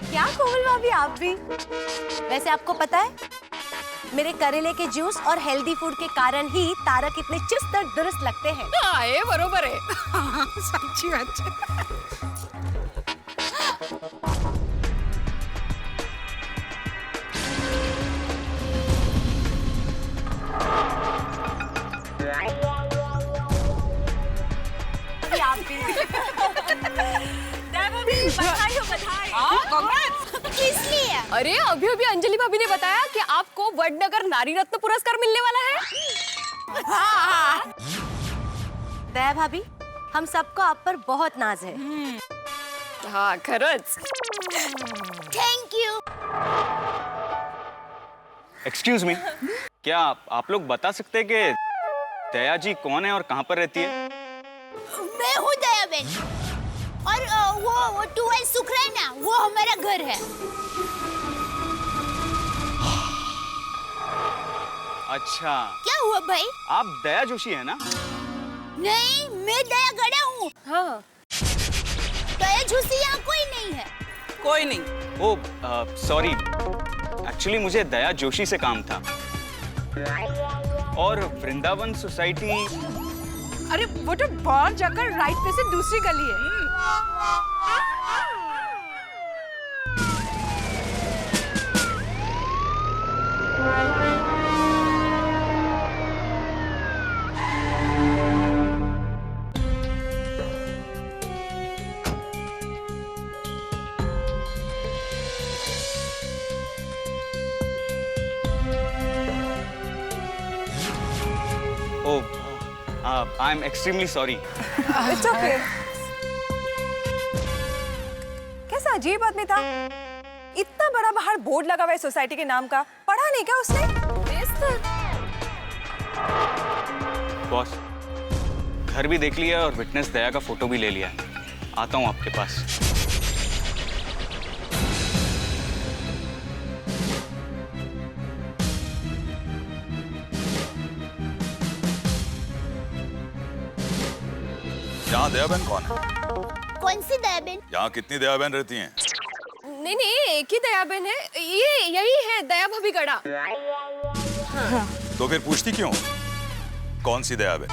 क्या कोमल भाभी, आप भी? वैसे आपको पता है, मेरे करेले के जूस और हेल्दी फूड के कारण ही तारक इतने चुस्त और दुरुस्त लगते हैं। हाँ, ये बरोबर है। सच्ची बात है। किस लिए? अरे अभी अभी अंजलि भाभी ने बताया कि आपको वडनगर नारी रत्न पुरस्कार मिलने वाला है। हाँ। दया भाभी, हम सबको आप पर बहुत नाज है। हाँ खरच। Thank you. एक्सक्यूज मी, क्या आप लोग बता सकते हैं कि दया जी कौन है और कहाँ पर रहती है? मैं हूँ दया बेन, और वो टूवेल सुखराना, वो हमारा घर है। अच्छा, क्या हुआ भाई? आप दया जोशी है ना? नहीं, मैं दया गड़ा हूँ। हाँ। दया जोशी यहाँ कोई नहीं है। कोई नहीं। ओ सॉरी, एक्चुअली मुझे दया जोशी से काम था। और वृंदावन सोसाइटी। अरे वो तो बाहर जाकर राइट पे से दूसरी गली है। I am extremely sorry. It's okay. कैसा अजीब आदमी था, इतना बड़ा बाहर बोर्ड लगा हुआ है सोसाइटी के नाम का, पढ़ा नहीं क्या उसने? बॉस, घर भी देख लिया और विटनेस दया का फोटो भी ले लिया। आता हूँ आपके पास। यहाँ दया बहन कौन है? कौन सी दया बेन? यहाँ कितनी दया बहन रहती हैं? नहीं नहीं, एक ही दया बहन है, ये यही है दया भाभी गड़ा। हाँ। तो फिर पूछती क्यों कौन सी दया बहन?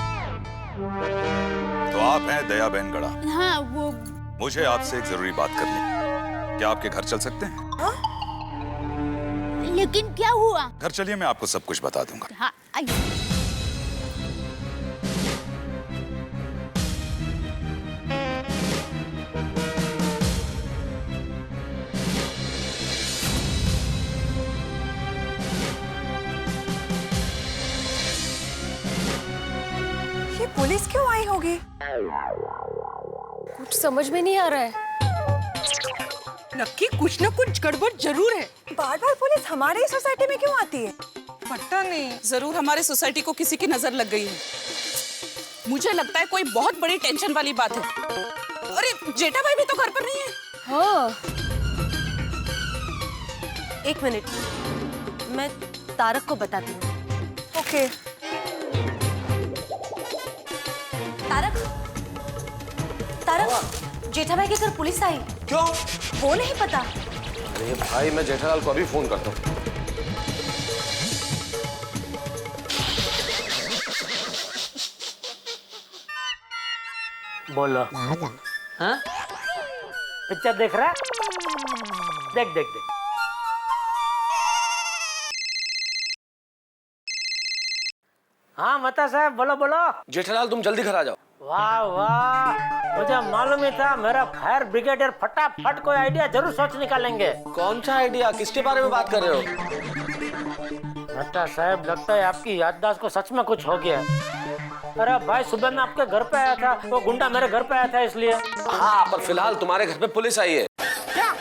तो आप हैं दया बहन गड़ा। हाँ वो। मुझे आपसे एक जरूरी बात करनी है। क्या आपके घर चल सकते हैं? लेकिन क्या हुआ? घर चलिए, मैं आपको सब कुछ बता दूंगा। हाँ आइए। पुलिस क्यों आई होगी? कुछ समझ में नहीं आ रहा है। नक्की कुछ न कुछ गड़बड़ जरूर है। बार बार पुलिस हमारे ही सोसाइटी में क्यों आती है? पता नहीं, जरूर हमारे सोसाइटी को किसी की नजर लग गई है। मुझे लगता है कोई बहुत बड़ी टेंशन वाली बात है। अरे जेठा भाई भी तो घर पर नहीं है। हाँ। एक मिनट, मैं तारक को बताती हूँ। ओके। तारक, जेठा भाई के घर पुलिस आई। क्यों? वो नहीं पता। अरे भाई, मैं जेठालाल को अभी फोन करता हूँ। बोलो। हाँ? पिक्चर देख रहा? देख देख देख। हाँ मता साहब, बोलो बोलो। जेठालाल, तुम जल्दी घर आ जाओ। वाह वाह, मुझे मालूम ही था मेरा फायर ब्रिगेडियर फटाफट कोई आइडिया जरूर सोच निकालेंगे। कौन सा आइडिया? किसके बारे में बात कर रहे हो? मता साहब, लगता है आपकी याददाश्त को सच में कुछ हो गया। अरे भाई, सुबह मैं आपके घर पे आया था, वो गुंडा मेरे घर पे आया था इसलिए। हाँ, पर फिलहाल तुम्हारे घर पे पुलिस आई है। क्या?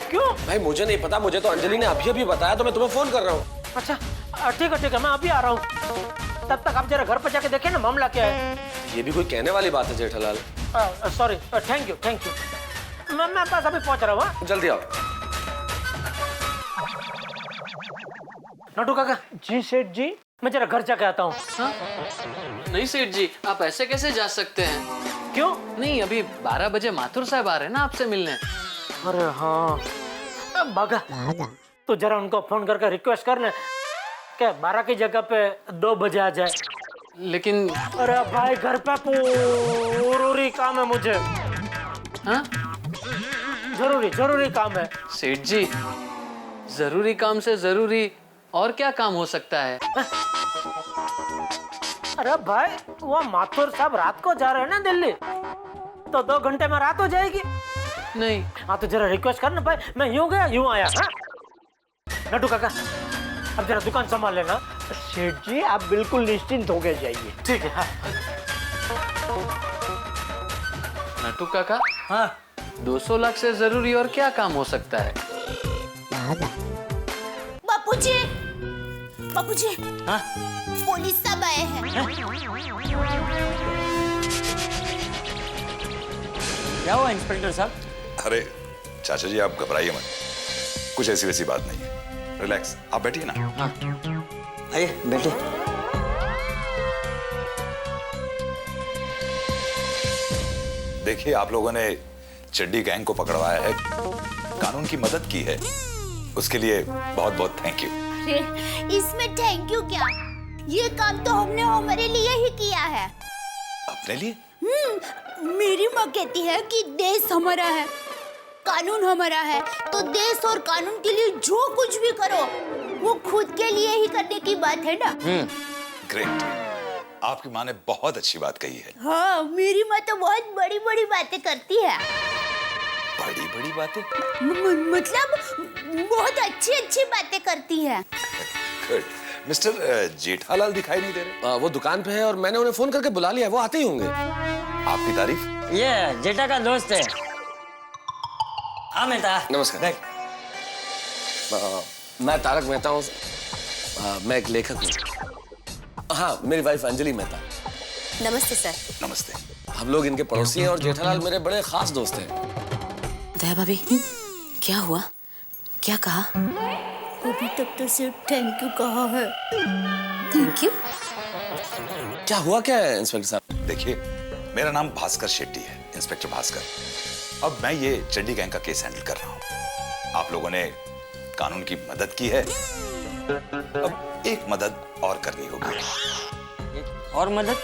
क्यों? भाई मुझे नहीं पता, मुझे तो अंजलि ने अभी अभी बताया, तो मैं तुम्हें फोन कर रहा हूँ। अच्छा ठीक है, मैं अभी आ रहा हूँ। तब तक आप जरा घर पर जाके देखें ना मामला क्या है। ये भी कोई कहने वाली बात है जेठालाल। Sorry, thank you. मैं पास अभी पहुंच रहा हूँ। जल्दी आओ। नटू काका। जी सेठ जी, मैं जरा घर जाके आता हूँ। नहीं सेठ जी, आप ऐसे कैसे जा सकते हैं? क्यों? नहीं, अभी 12 बजे माथुर साहब आ रहे हैं ना आपसे मिलने। अरे हाँ, बागा, तो जरा उनको फोन करके रिक्वेस्ट करने क्या 12 की जगह पे 2 बजे आ जाए। लेकिन अरे भाई, घर पे जरूरी काम है मुझे। हाँ? जरूरी काम है। सेठ जी, जरूरी काम से जरूरी और क्या काम हो सकता है? अरे भाई, वो माथुर साहब रात को जा रहे हैं ना दिल्ली, तो 2 घंटे में रात हो जाएगी। नहीं। हाँ तो जरा रिक्वेस्ट कर ना भाई, मैं यूं गया यूं आया। हाँ? नट्टू काका अब जरा दुकान संभाल लेना। सेठ जी आप बिल्कुल निश्चिंत हो गए जाइए। ठीक है। हाँ। नट्टू काका, हाँ 200 लाख से जरूरी और क्या काम हो सकता है? बापूजी, बापूजी, हाँ? पुलिस सब आए हैं। क्या हुआ इंस्पेक्टर साहब? अरे चाचा जी आप घबराइए मत, कुछ ऐसी वैसी बात नहीं है, रिलैक्स, आप बैठिए ना। हाँ आइए बैठिए। देखिए आप लोगों ने चड्डी गैंग को पकड़वाया है, कानून की मदद की है, उसके लिए बहुत बहुत थैंक यू। अरे इसमें थैंक यू क्या, ये काम तो हमने हमारे लिए ही किया है। अपने लिए? मेरी माँ कहती है कि देश हमारा है, कानून हमारा है, तो देश और कानून के लिए जो कुछ भी करो वो खुद के लिए ही करने की बात है ना। ग्रेट, आपकी माँ ने बहुत अच्छी बात कही है। हाँ मेरी माँ तो बहुत बड़ी बड़ी बातें करती है। बड़ी बड़ी बातें? मतलब बहुत अच्छी अच्छी बातें करती है। गुड। मिस्टर जेठालाल दिखाई नहीं दे रहे? वो दुकान पे है और मैंने उन्हें फोन करके बुला लिया, वो आते ही होंगे। आपकी तारीफ? ये जेठा का दोस्त है। हाँ मेहता। नमस्कार। मैं तारक मेहता हूँ, मैं एक लेखक हूँ। हाँ मेरी वाइफ अंजलि मेहता। नमस्ते सर। नमस्ते। हम लोग इनके पड़ोसी हैं और जेठालाल मेरे बड़े खास दोस्त हैं। दया भाभी क्या हुआ, क्या कहा? अभी तक तो सिर्फ थैंक यू कहा है। Thank you? क्या हुआ क्या है इंस्पेक्टर साहब? देखिए मेरा नाम भास्कर शेट्टी है, इंस्पेक्टर भास्कर। अब मैं ये चड्डी गैंग का केस हैंडल कर रहा हूँ। आप लोगों ने कानून की मदद की है, अब एक मदद और करनी होगी। और मदद?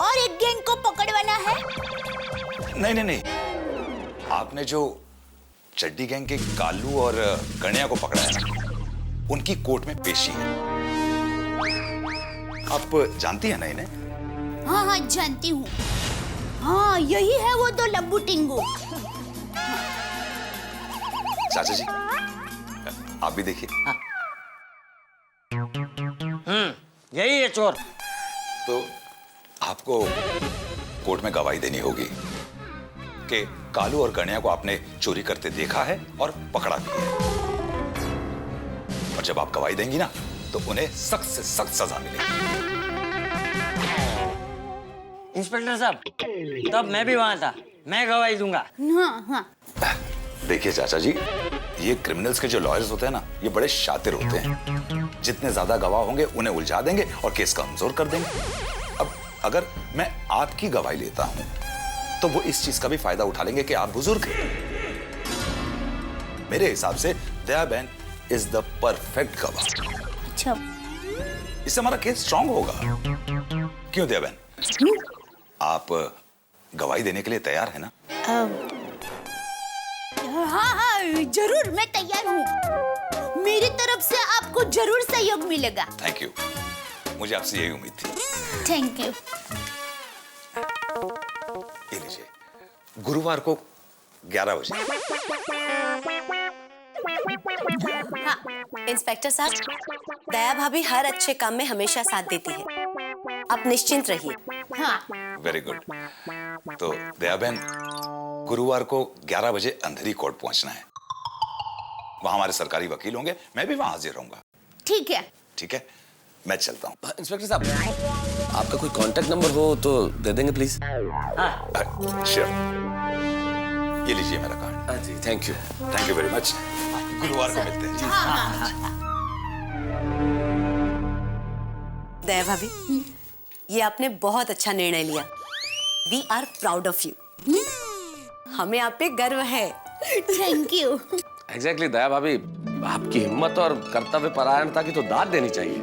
और एक गैंग को पकड़वाना है? नहीं नहीं नहीं, आपने जो चड्डी गैंग के कालू और गणिया को पकड़ा है ना, उनकी कोर्ट में पेशी है। आप जानती है ना इन्हें? हाँ हाँ जानती हूँ। हाँ यही है वो तो लंबू टिंगू। चाचा जी आप भी देखिए। यही है चोर। तो आपको कोर्ट में गवाही देनी होगी कि कालू और गणिया को आपने चोरी करते देखा है और पकड़ा भी है। और जब आप गवाही देंगी ना तो उन्हें सख्त से सख्त सजा मिलेगी। इंस्पेक्टर साहब तब मैं भी वहां था, मैं गवाही दूंगा। हाँ हाँ। देखिए चाचा जी, ये क्रिमिनल्स के जो लॉयर्स होते हैं ना, ये बड़े शातिर होते हैं। जितने ज्यादा गवाह होंगे उन्हें उलझा देंगे और केस कमजोर कर देंगे। अब अगर मैं आपकी गवाही लेता हूं तो वो इस चीज का भी फायदा उठा लेंगे कि आप बुजुर्ग हैं। मेरे हिसाब से दया बहन इज द परफेक्ट गवाह। अच्छा, इससे हमारा केस स्ट्रांग होगा। क्यों दया बहन, आप गवाही देने के लिए तैयार है ना? हाँ हाँ जरूर, मैं तैयार हूँ। मेरी तरफ से आपको जरूर सहयोग मिलेगा। थैंक यू, मुझे आपसे यही उम्मीद थी। Thank you. ये लीजिए, गुरुवार को 11 बजे। हाँ इंस्पेक्टर साहब, दया भाभी हर अच्छे काम में हमेशा साथ देती है, आप निश्चिंत रहिए। हाँ वेरी गुड। तो दया बहन, गुरुवार को 11 बजे अंधेरी कोर्ट पहुंचना है। वहां हमारे सरकारी वकील होंगे, मैं भी वहां हाजिर रहूंगा। ठीक है। ठीक है, मैं चलता हूँ। इंस्पेक्टर साहब, आपका कोई कांटेक्ट नंबर हो तो दे देंगे प्लीज। श्योर, ये लीजिए मेरा कार्ड। जी थैंक यू वेरी मच। गुरुवार को मिलते हैं। दया भाभी, ये आपने बहुत अच्छा निर्णय लिया। We are proud of you. हमें आप पे गर्व है। Thank you. एग्जैक्टली दया भाभी, आपकी हिम्मत और कर्तव्य परायणता की तो दाद देनी चाहिए।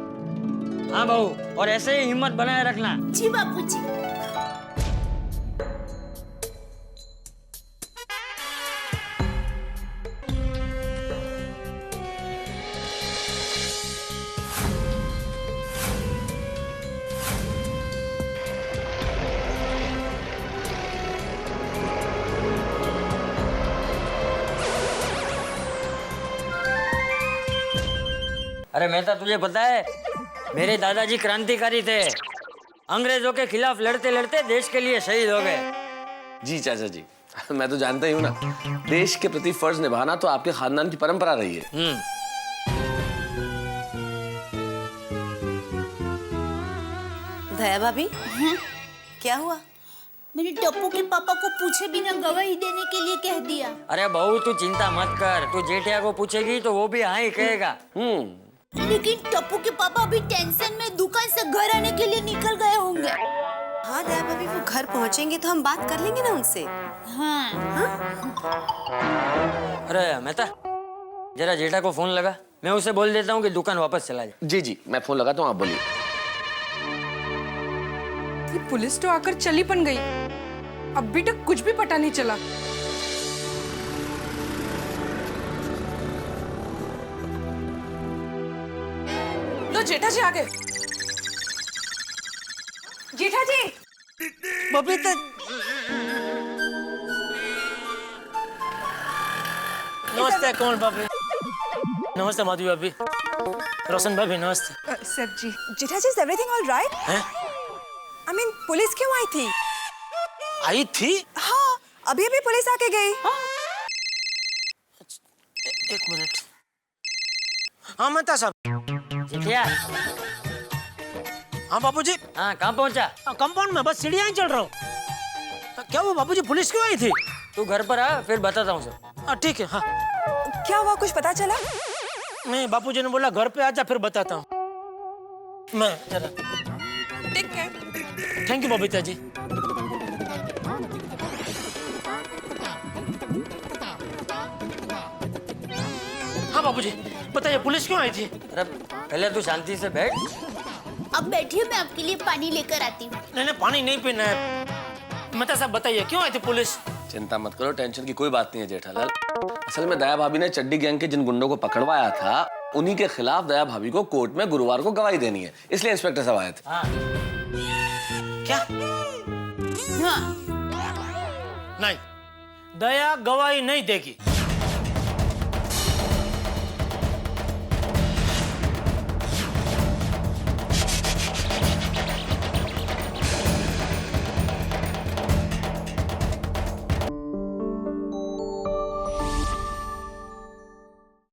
हाँ बहू, और ऐसे ही हिम्मत बनाए रखना। जी बापूजी। अरे मेहता तुझे पता है मेरे दादाजी क्रांतिकारी थे, अंग्रेजों के खिलाफ लड़ते लड़ते देश के लिए शहीद हो गए। जी चाचा जी, मैं तो जानता ही हूँ ना, देश के प्रति फर्ज निभाना तो आपके खानदान की परंपरा रही है। दया भाभी, क्या हुआ? मैंने टप्पू के पापा को पूछे बिना गवाही देने के लिए कह दिया। अरे बहू तू चिंता मत कर, तू जेठिया को पूछेगी तो वो भी हाँ ही कहेगा। लेकिन टप्पू के पापा अभी टेंशन में दुकान से घर आने के लिए निकल गए होंगे। हाँ दया भाभी, वो घर पहुंचेंगे तो हम बात कर लेंगे ना उनसे। हाँ। अरे मेहता जरा जेठा को फोन लगा, मैं उसे बोल देता हूँ कि दुकान वापस चला जाए। जी जी, मैं फोन लगाता हूँ, आप बोलिए। पुलिस तो आकर चली पण गई, अभी तक कुछ भी पता नहीं चला। लो जेठा जी आ गए। जेठा जी, बबीता नमस्ते कौन भाभी। नमस्ते माधवी भाभी, रोशन भाभी नमस्ते। सर जी, Jetha ji, is everything all right? I mean police क्यों आई थी? आई थी? हाँ, अभी अभी पुलिस आके गई। एक मिनट। हाँ मेहता साहब। जेठिया। हाँ बापूजी। हाँ कहाँ पहुँचा? कंपाउंड में, बस सीढ़ियाँ ही चढ़ रहा हूँ। क्या हुआ बापूजी, पुलिस क्यों आई थी? तू घर पर आ, फिर बताता हूँ सब। ठीक है। हाँ क्या हुआ, कुछ पता चला? नहीं, बापूजी ने बोला घर पे आ जा फिर बताता हूँ मैं। चला, ठीक है। Thank you Babita ji. हाँ बापूजी बताइए, पुलिस क्यों आई थी? अरे पहले तू शांति से बैठ। अब बैठिए, मैं आपके लिए पानी लेकर आती हूँ। नहीं पानी नहीं पीना है। मेहता साहब बताइए क्यों आई थी पुलिस? चिंता मत करो, टेंशन की कोई बात नहीं है जेठालाल। असल में दया भाभी ने चड्डी गैंग के जिन गुंडों को पकड़वाया था, उन्हीं के खिलाफ दया भाभी को कोर्ट में गुरुवार को गवाही देनी है, इसलिए इंस्पेक्टर साहब आए थे। क्या? हाँ। नहीं, दया गवाही नहीं देगी।